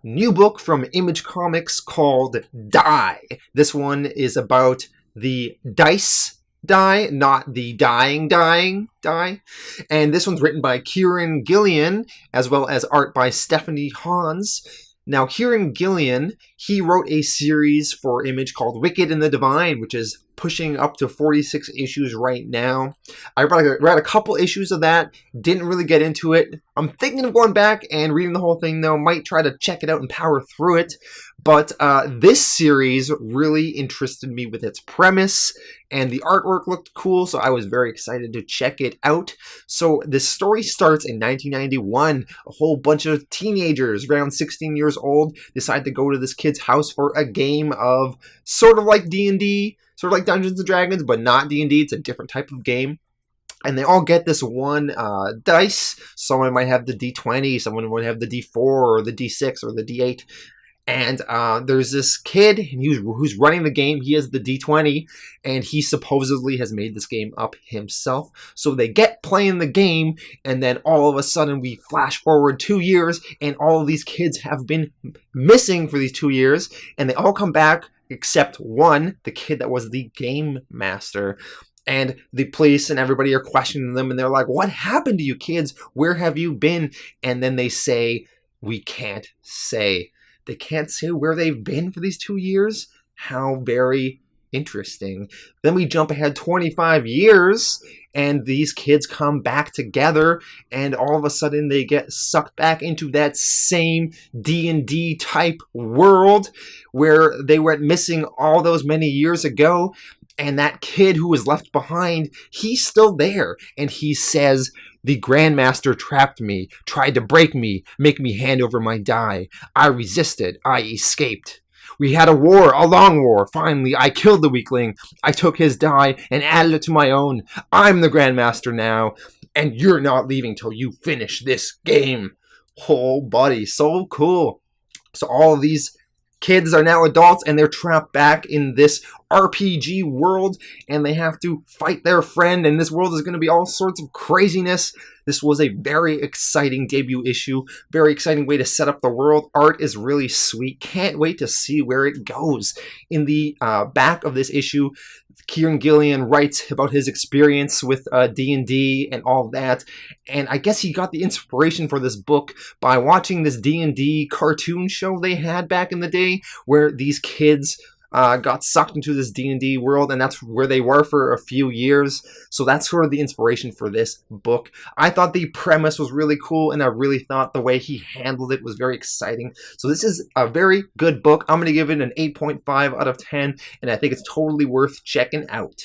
new book from Image Comics called Die. This one is about the dice die, not the dying die. And this one's written by Gillen, as well as art by Stephanie Hans. Now, Gillen, he wrote a series for Image called Wicked and the Divine, which is pushing up to 46 issues right now. I read a couple issues of that, didn't really get into it. I'm thinking of going back and reading the whole thing, though. Might try to check it out and power through it. But this series really interested me with its premise, and the artwork looked cool, so I was very excited to check it out. So this story starts in 1991. A whole bunch of teenagers, around 16 years old, decide to go to this kid's house for a game of sort of like D&D, sort of like Dungeons & Dragons, but not D&D. It's a different type of game. And they all get this one dice. Someone might have the D20, someone might have the D4 or the D6 or the D8. And there's this kid who's running the game. He has the D20, and he supposedly has made this game up himself. So they get playing the game, and then all of a sudden we flash forward 2 years, and all of these kids have been missing for these 2 years, and they all come back except one, the kid that was the game master. And the police and everybody are questioning them, and they're like, "What happened to you kids? Where have you been?" And then they say, "We can't say." They can't say where they've been for these 2 years? How very interesting. Then we jump ahead 25 years, and these kids come back together, and all of a sudden they get sucked back into that same D&D type world where they went missing all those many years ago. And that kid who was left behind, he's still there, and he says, "The Grandmaster trapped me, tried to break me, make me hand over my die. I resisted, I escaped. We had a war, a long war. Finally, I killed the weakling. I took his die and added it to my own. I'm the Grandmaster now, and you're not leaving till you finish this game." Oh, buddy, so cool. So all of these kids are now adults, and they're trapped back in this RPG world, and they have to fight their friend, and this world is going to be all sorts of craziness. This was a very exciting debut issue, very exciting way to set up the world. Art is really sweet. Can't wait to see where it goes. In the back of this issue, Gillen writes about his experience with D&D and all that, and I guess he got the inspiration for this book by watching this D&D cartoon show they had back in the day, where these kids got sucked into this D&D world, and that's where they were for a few years. So that's sort of the inspiration for this book. I thought the premise was really cool, and I really thought the way he handled it was very exciting. So this is a very good book. I'm going to give it an 8.5 out of 10, and I think it's totally worth checking out.